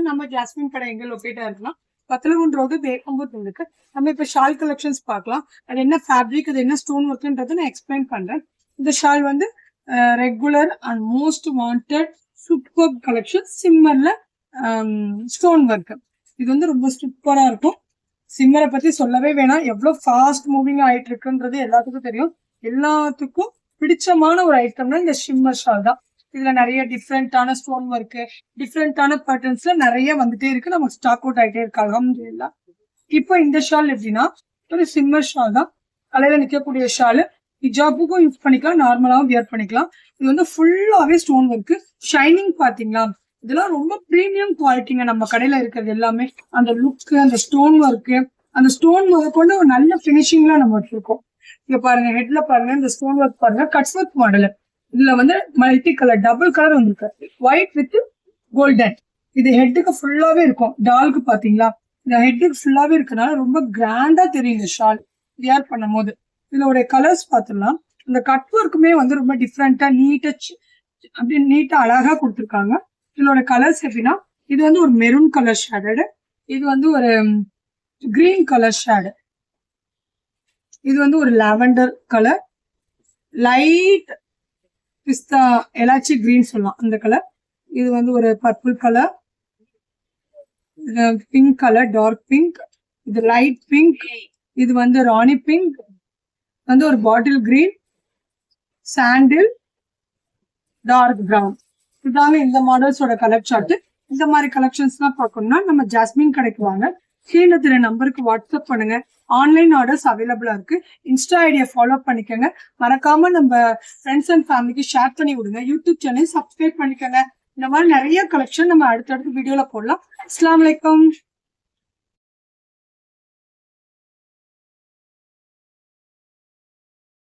நம்ம ஜாஸ்மின் கடை எங்க லொக்கேட்டா இருக்குன்னா பத்தலகுண்ட் ரோடு வேப்பம்பூர் இருக்கு. நம்ம இப்ப ஷால் கலெக்ஷன்ஸ் பார்க்கலாம். அது என்ன ஃபேப்ரிக், அது என்ன ஸ்டோன் ஒர்க்ன்றது நான் எக்ஸ்பிளைன் பண்றேன். இந்த ஷால் வந்து regular and most wanted super collection சிம்மர்ல ஸ்டோன் ஒர்க். இது வந்து ரொம்ப சூப்பரா இருக்கும். சிம்மரை பத்தி சொல்லவே வேணாம், எவ்வளவு ஃபாஸ்ட் மூவிங் ஆயிட்டு இருக்குன்றது எல்லாத்துக்கும் தெரியும். எல்லாத்துக்கும் பிடிச்சமான ஒரு ஐட்டம்னா இந்த ஷிம்மர் ஷால் தான். இதுல நிறைய டிஃப்ரெண்டான ஸ்டோன் ஒர்க், டிஃப்ரெண்டான பேட்டர்ன்ஸ்ல நிறைய வந்துட்டே இருக்கு. நமக்கு ஸ்டாக் அவுட் ஆயிட்டே இருக்கு அல்ஹம்துலில்லாஹ். இப்போ இந்த ஷால் எப்படின்னா ஒரு சிம்மர் ஷால் தான். தலையில நிற்கக்கூடிய ஷாலு, ஹிஜாபுக்கும் யூஸ் பண்ணிக்கலாம், நார்மலாவும் வியர் பண்ணிக்கலாம். இது வந்து ஃபுல்லாவே ஸ்டோன் ஒர்க். ஷைனிங் பாத்தீங்களா, இதெல்லாம் ரொம்ப ப்ரீமியம் குவாலிட்டிங்க. நம்ம கடையில இருக்கிறது எல்லாமே அந்த லுக், அந்த ஸ்டோன் ஒர்க், அந்த ஸ்டோன் ஒர்க் கொண்டு ஒரு நல்ல பினிஷிங்ல நம்ம வச்சிருக்கோம். இங்க பாருங்க, ஹெட்ல பாருங்க, இந்த ஸ்டோன் ஒர்க் பாருங்க, கட்ஸ் ஒர்க் மாடல். இதுல வந்து மல்டி கலர், டபுள் கலர் வந்துருக்கு, ஒயிட் வித் கோல்டன். இது ஹெட்டுக்கு ஃபுல்லாவே இருக்கும். டால்க்கு பாத்தீங்களா, இந்த ஹெட்டுக்கு ஃபுல்லாவே இருக்கனால ரொம்ப கிராண்டா தெரியும் இந்த ஷால் வியர் பண்ணும் போது. இதோட கலர்ஸ் பாத்துலாம், இந்த கட் ஒர்க்குமே வந்து ரொம்ப டிஃப்ரெண்டா நீட்டா அப்படி நீட்டா அழகா கொடுத்துருக்காங்க. இதோட கலர்ஸ் எப்படின்னா, இது வந்து ஒரு மெரூன் கலர் ஷேடடு, இது வந்து ஒரு கிரீன் கலர் ஷேடு, இது வந்து ஒரு lavender colour, light pista elaichi green சொல்லலாம் அந்த கலர், இது வந்து ஒரு purple colour, pink colour, dark pink, இது லைட் பிங்க், இது வந்து ராணி பிங்க், வந்து ஒரு bottle green, sandal, dark brown. இதாங்க இந்த மாடல்ஸோட கலர் சார்ட். இந்த மாதிரி கலெக்ஷன்ஸ் எல்லாம் பார்க்கணும்னா நம்ம ஜாஸ்மின் கடைக்கு வாங்க. கீழே தெரிய நம்பருக்கு வாட்ஸ்அப் பண்ணுங்க. ஆன்லைன் ஆர்டர்ஸ் அவைலபிளா இருக்கு. இன்ஸ்டா ஐடியை ஃபாலோ பண்ணிக்கோங்க. மறக்காம நம்ம ஃப்ரெண்ட்ஸ் அண்ட் ஃபேமிலிக்கு ஷேர் பண்ணி விடுங்க. யூடியூப் சேனல் சப்ஸ்கிரைப் பண்ணிக்கோங்க. இந்த மாதிரி நிறைய கலெக்ஷன் நம்ம அடுத்தடுத்த வீடியோல போடலாம். அஸ்ஸலாமு அலைக்கும்.